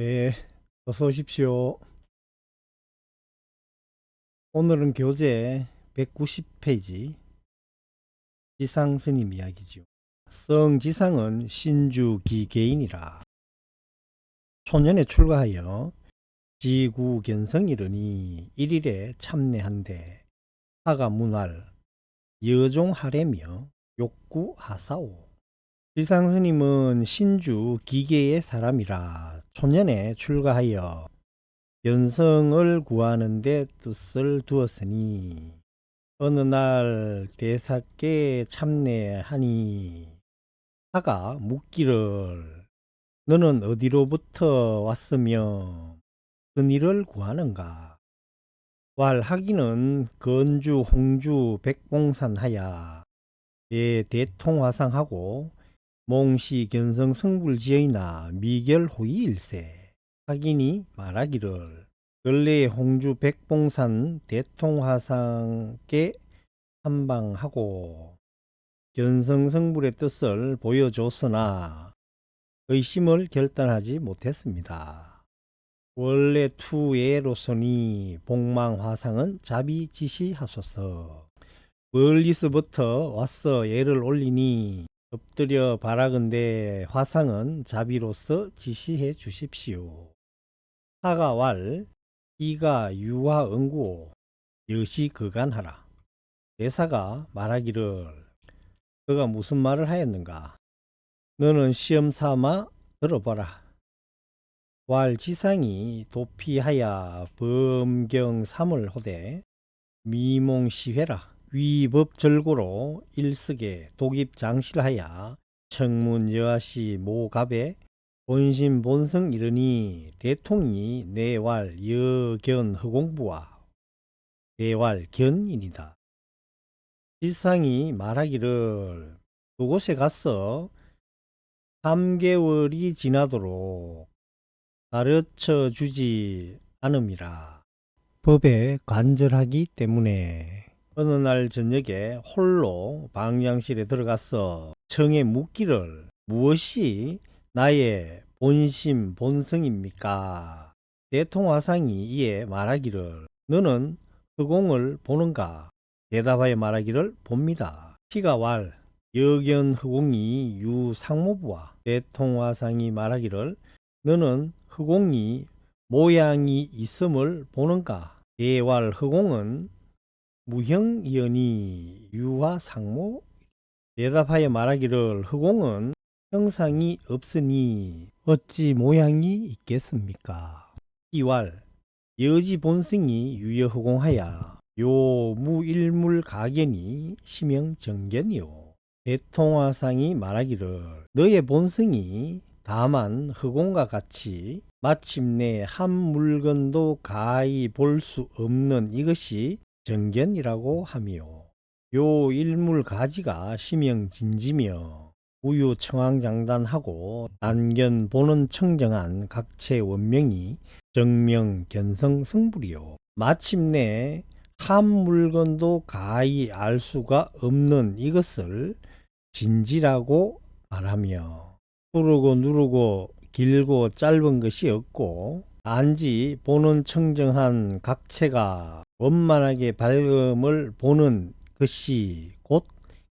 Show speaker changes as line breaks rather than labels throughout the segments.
네, 어서 오십시오. 오늘은 교재 190페이지 지상스님 이야기죠. 성지상은 신주기계인이라 초년에 출가하여 지구견성이르니 일일에 참내한데 하가 문활 여종하래며 욕구하사오. 지상스님은 신주 기계의 사람이라 초년에 출가하여 견성을 구하는 데 뜻을 두었으니 어느 날 대사께 참내하니 하가 묻기를 너는 어디로부터 왔으며 큰일을 구하는가. 왈하기는 건주 홍주 백봉산하야 예 대통화상하고 몽시 견성 성불지의나 미결호의일세. 하긴이 말하기를 근래 홍주 백봉산 대통화상께 한방하고 견성성불의 뜻을 보여줬으나 의심을 결단하지 못했습니다. 원래 투예로서니 복망화상은 자비지시하소서. 멀리서부터 왔어 예를 올리니 엎드려 바라건대 화상은 자비로서 지시해 주십시오. 하가왈 이가 유화 응구오 여시 그간하라. 대사가 말하기를 그가 무슨 말을 하였는가. 너는 시험삼아 들어보라. 왈 지상이 도피하야 범경삼을 호대 미몽시회라. 위법절고로 일석에 독입장실하야 청문 여하시 모갑에 본심 본성 이르니 대통이 내왈 여견 허공부와 대왈 견인이다. 지상이 말하기를 그곳에 가서 3개월이 지나도록 가르쳐 주지 않음이라. 법에 간절하기 때문에 어느 날 저녁에 홀로 방향실에 들어가서 청에 묻기를 무엇이 나의 본심 본성입니까? 대통화상이 이에 말하기를 너는 흑공을 보는가? 대답하여 말하기를 봅니다. 피가 왈 여견 흑공이 유상모부와 대통화상이 말하기를 너는 흑공이 모양이 있음을 보는가? 대왈 흑공은 무형이여니 유화상모. 대답하여 말하기를 흑공은 형상이 없으니 어찌 모양이 있겠습니까? 이왈 여지 본성이 유여허공하야 요 무일물 가견이 심형정견이요. 대통화상이 말하기를 너의 본성이 다만 흑공과 같이 마침내 한 물건도 가히 볼 수 없는 이것이 정견이라고 하며 요 일물 가지가 심형진지며 우유 청황장단하고 단견 보는 청정한 각체 원명이 정명 견성 성불이요. 마침내 한 물건도 가히 알 수가 없는 이것을 진지라고 말하며 푸르고 누르고 길고 짧은 것이 없고 단지 보는 청정한 각체가 원만하게 밝음을 보는 것이 곧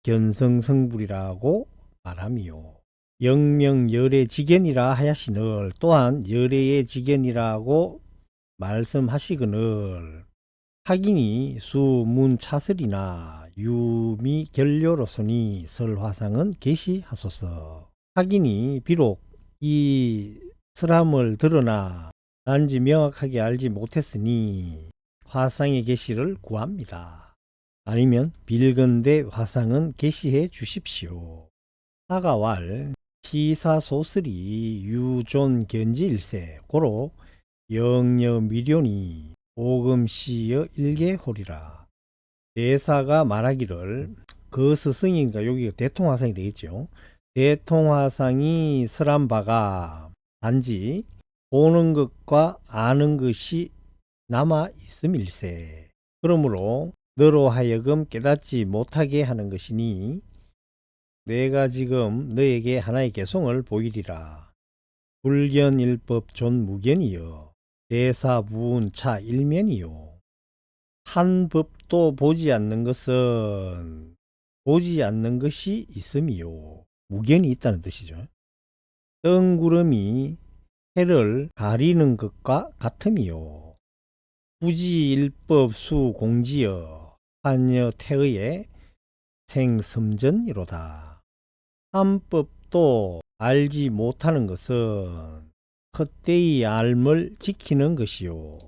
견성성불이라고 말하미요. 영명열애지견이라 하야시늘 또한 열애의 지견이라고 말씀하시거늘 하기니 수문차설이나 유미결료로서니 설화상은 계시하소서. 하기니 비록 이 설함을 들으나 단지 명확하게 알지 못했으니 화상의 계시를 구합니다. 아니면 빌건대 화상은 계시해 주십시오. 하가왈 피사소설이 유존견지일세 고로 영여미련이 오금시여 일개홀이라. 대사가 말하기를 그 스승인가 여기 대통화상이 되겠죠. 대통화상이 설한 바가 단지 보는 것과 아는 것이 남아 있음일세. 그러므로 너로 하여금 깨닫지 못하게 하는 것이니 내가 지금 너에게 하나의 개성을 보이리라. 불견일법 존무견이여 대사무운차 일면이요. 한 법도 보지 않는 것은 보지 않는 것이 있음이요. 무견이 있다는 뜻이죠. 뜬구름이 해를 가리는 것과 같음이요. 부지일법 수공지여 한여태의 생섬전이로다. 한 법도 알지 못하는 것은 헛되이 알을 지키는 것이요.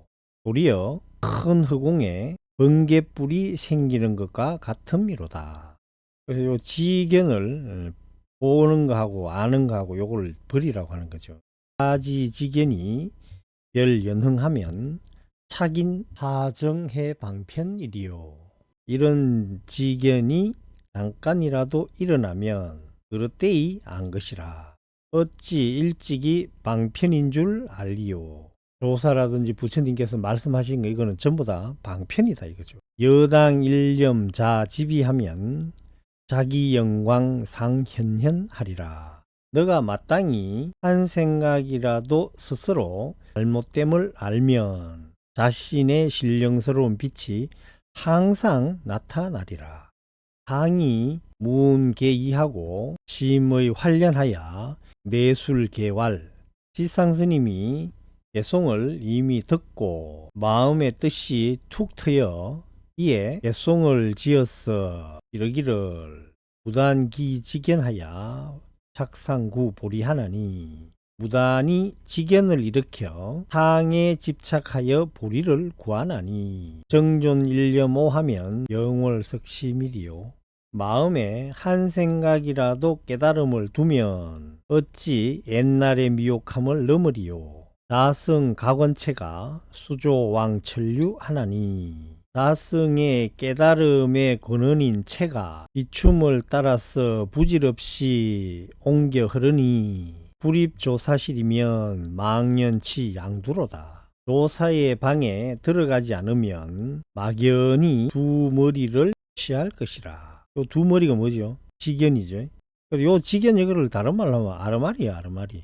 도리어 큰 허공에 번개불이 생기는 것과 같음이로다. 그래서 요 지견을 보는 거하고 아는 거하고 요걸 버리라고 하는 거죠. 사지지견이 별연흥하면 착인 사정해 방편이리요. 이런 지견이 잠깐이라도 일어나면 그릇되이 안 것이라. 어찌 일찍이 방편인 줄 알리요. 조사라든지 부처님께서 말씀하신 거 이거는 전부 다 방편이다 이거죠. 여당 일념 자지비하면 자기 영광 상현현하리라. 너가 마땅히 한 생각이라도 스스로 잘못됨을 알면 자신의 신령스러운 빛이 항상 나타나리라. 항이 무운계이하고 심의 활련하여 내술계활 지상스님이 개송을 이미 듣고 마음의 뜻이 툭 트여 이에 개송을 지었어 이러기를 무단기지견하여 착상구보리하나니 무단히 지견을 일으켜 상에 집착하여 보리를 구하나니 정존일념오하면 영월석심이리요. 마음에 한 생각이라도 깨달음을 두면 어찌 옛날의 미혹함을 넘으리요. 다승각원체가 수조왕천류하나니 다승의 깨달음의 근원인 체가 이춤을 따라서 부질없이 옮겨 흐르니 불입조사실이면 망연치 양두로다. 조사의 방에 들어가지 않으면 막연히 두 머리를 취할 것이라. 요 두 머리가 뭐죠? 지견이죠. 요 지견 이거를 다른 말로 하면 아르마리야 아르마리.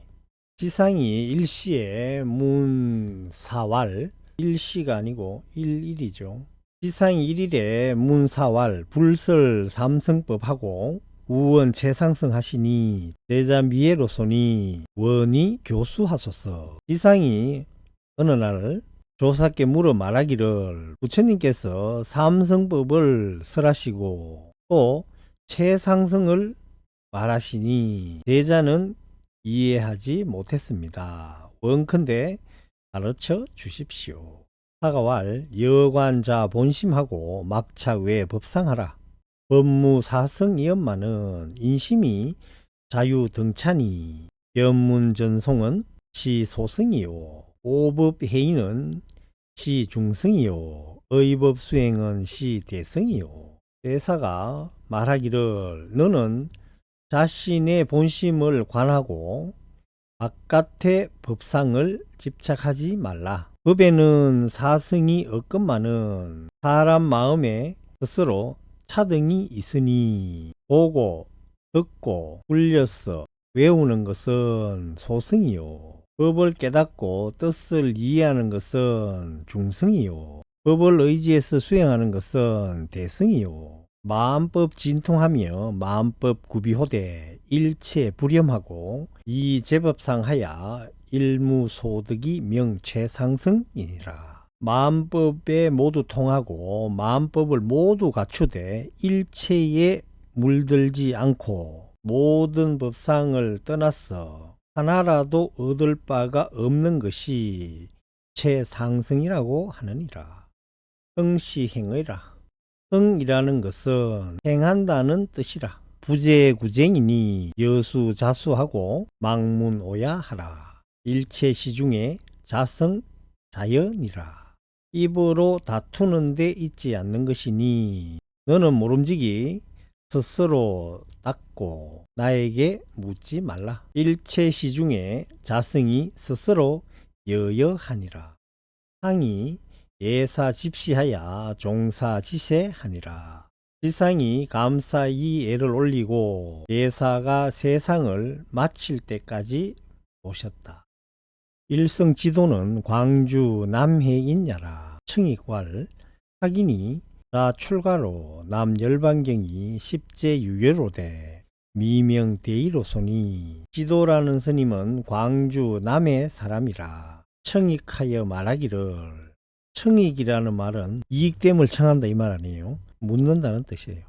지상이 일시에 문사왈 일시가 아니고 일일이죠. 지상이 일일에 문사왈 불설 삼성법하고 우원 재상승하시니 제자 미애로소니 원이 교수하소서. 지상이 어느 날 조사께 물어 말하기를 부처님께서 삼성법을 설하시고 또 최상승을 말하시니 제자는 이해하지 못했습니다. 원컨대 가르쳐 주십시오. 사가왈 여관자 본심하고 막차 외 법상하라. 법무사성이엄마는 인심이 자유등찬이 변문전송은 시소승이요. 오법회의는 시중승이요. 의법수행은 시대승이요. 대사가 말하기를 너는 자신의 본심을 관하고 바깥의 법상을 집착하지 말라. 법에는 사성이 없건만은 사람 마음에 스스로 차등이 있으니 보고 듣고 굴려서 외우는 것은 소승이요. 법을 깨닫고 뜻을 이해하는 것은 중승이요. 법을 의지해서 수행하는 것은 대승이요. 마음법 진통하며 마음법 구비호되 일체 불염하고 이 제법상 하야 일무소득이 명최상승이니라. 마음법에 모두 통하고 마음법을 모두 갖추되 일체에 물들지 않고 모든 법상을 떠나서 하나라도 얻을 바가 없는 것이 최상승이라고 하느니라. 응시행의라. 응이라는 것은 행한다는 뜻이라. 부재구쟁이니 여수자수하고 망문오야하라. 일체시중에 자성 자연이라. 입으로 다투는 데 있지 않는 것이니 너는 모름지기 스스로 닦고 나에게 묻지 말라. 일체시중에 자성이 스스로 여여하니라. 항이 예사집시하야 종사지세하니라. 지상이 감사히 애를 올리고 예사가 세상을 마칠 때까지 오셨다. 일성 지도는 광주 남해인야라. 청익왈 학인이 나 출가로 남열반경이 십제 유예로되 미명대의로소니. 지도라는 스님은 광주 남해 사람이라. 청익하여 말하기를, 청익이라는 말은 이익됨을 청한다 이 말 아니에요. 묻는다는 뜻이에요.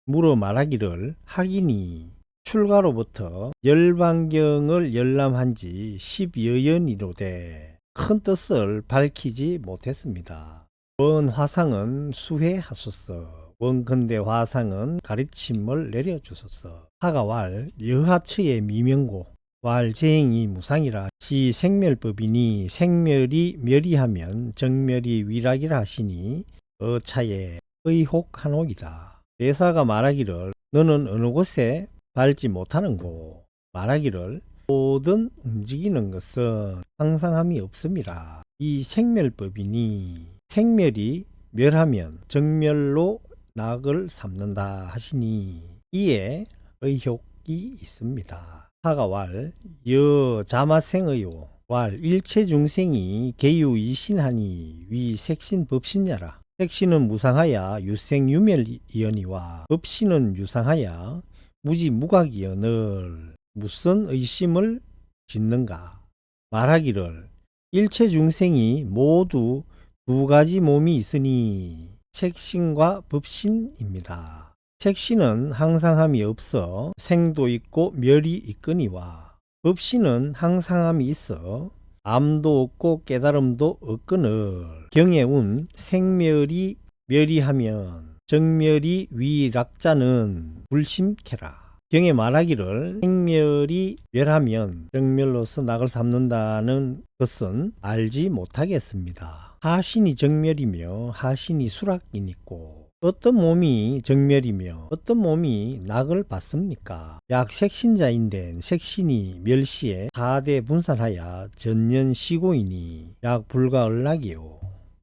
물어 말하기를 학인이 출가로부터 열반경을 열람한 지 10여년이로되 큰 뜻을 밝히지 못했습니다. 원 화상은 수회하소서. 원컨대 화상은 가르침을 내려주소서. 하가왈 여하처의 미명고 왈 재행이 무상이라. 시 생멸법이니 생멸이 멸이하면 정멸이 위락이라 하시니 어차에 의혹한옥이다. 대사가 말하기를 너는 어느 곳에 밟지 못하는고. 말하기를 모든 움직이는 것은 항상함이 없음이라. 이 생멸법이니 생멸이 멸하면 정멸로 낙을 삼는다 하시니 이에 의혹이 있습니다. 하가왈 여자마생의요 왈 일체중생이 개유이신하니 위 색신법신야라. 색신은 무상하야 유생유멸이여니와 법신은 유상하야 무지무각이여늘 무슨 의심을 짓는가. 말하기를 일체중생이 모두 두 가지 몸이 있으니 색신과 법신입니다. 색신은 항상함이 없어 생도 있고 멸이 있거니와 법신은 항상함이 있어 암도 없고 깨달음도 없거늘 경애운 생멸이 멸이하면 정멸이 위락자는 불심케라. 경에 말하기를 생멸이 멸하면 정멸로서 낙을 삼는다는 것은 알지 못하겠습니다. 하신이 정멸이며 하신이 수락이니고 어떤 몸이 정멸이며 어떤 몸이 낙을 받습니까? 약 색신자인데 색신이 멸시에 4대 분산하여 전년 시고이니 약 불가을락이요.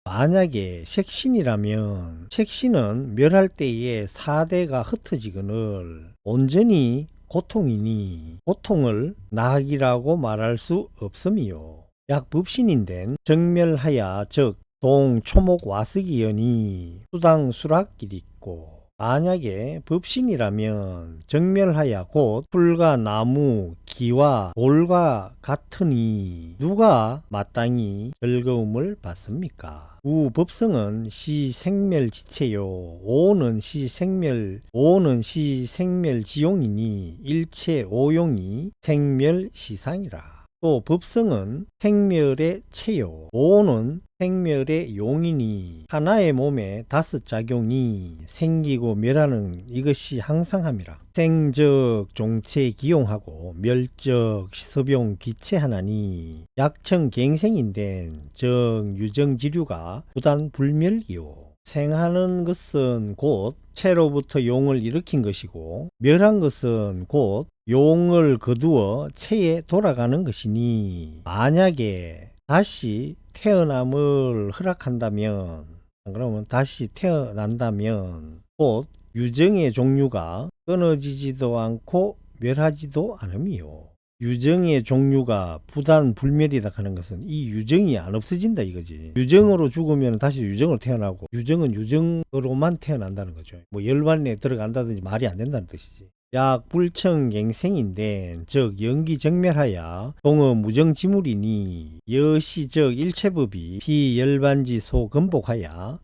만약에 색신이라면 색신은 멸할 때에 4대가 흩어지거늘 온전히 고통이니 고통을 낙이라고 말할 수 없음이요. 약 법신인된 정멸하야 즉 동초목 와석이여니 수당수락길있고 만약에 법신이라면 정멸하야 곧 풀과 나무, 기와 돌과 같으니 누가 마땅히 즐거움을 받습니까? 우법성은 시생멸지체요 오는 시생멸지용이니 일체 오용이 생멸시상이라. 또 법성은 생멸의 체요 오는 생멸의 용이니 하나의 몸에 5작용이 생기고 멸하는 이것이 항상함이라. 생적 종체 기용하고 멸적 섭용 기체하나니 약청 갱생인데 정유정지류가 부단 불멸이요. 생하는 것은 곧 체로부터 용을 일으킨 것이고 멸한 것은 곧 용을 거두어 체에 돌아가는 것이니 만약에 다시 태어남을 허락한다면 그러면 다시 태어난다면 곧 유정의 종류가 끊어지지도 않고 멸하지도 않음이요. 유정의 종류가 부단 불멸이다 하는 것은 이 유정이 안 없어진다 이거지. 유정으로 죽으면 다시 유정으로 태어나고 유정은 유정으로만 태어난다는 거죠. 뭐 열반에 들어간다든지 말이 안 된다는 뜻이지. 약 불청갱생인데 즉 연기정멸하야 동어 무정지물이니 여시 즉 일체법이 비열반지소 근복하야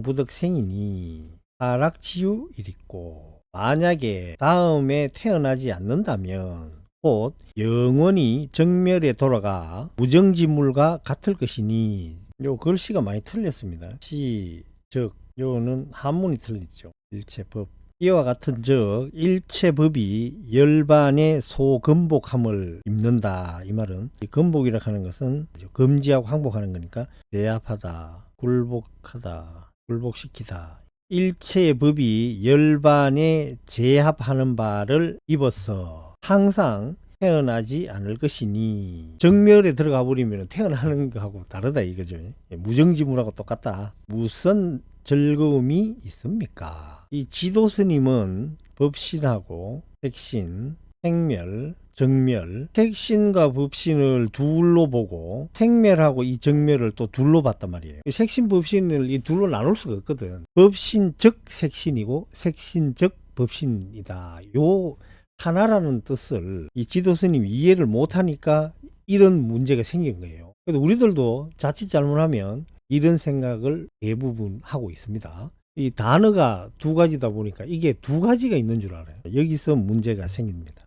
당부덕생이니 하락치유일있고 만약에 다음에 태어나지 않는다면 곧 영원히 정멸에 돌아가 무정지물과 같을 것이니 요 글씨가 많이 틀렸습니다. 시 즉 요는 한문이 틀리죠. 일체법 이와 같은 즉 일체법이 열반의 소근복함을 입는다. 이 말은 이 근복이라 하는 것은 금지하고 항복하는 거니까 제압하다, 굴복하다, 굴복시키다. 일체의 법이 열반에 제압하는 바를 입어서 항상 태어나지 않을 것이니 정멸에 들어가 버리면 태어나는 거하고 다르다 이거죠. 무정지물하고 똑같다. 무슨 즐거움이 있습니까? 이 지도스님은 법신하고 색신, 생멸, 정멸, 색신과 법신을 둘로 보고 생멸하고 이 정멸을 또 둘로 봤단 말이에요. 색신 법신을 이 둘로 나눌 수가 없거든. 법신적 색신이고 색신적 법신이다. 요 하나라는 뜻을 이 지도스님이 이해를 못하니까 이런 문제가 생긴 거예요. 그래서 우리들도 자칫 잘못하면 이런 생각을 대부분 하고 있습니다. 이 단어가 두 가지다 보니까 이게 두 가지가 있는 줄 알아요. 여기서 문제가 생깁니다.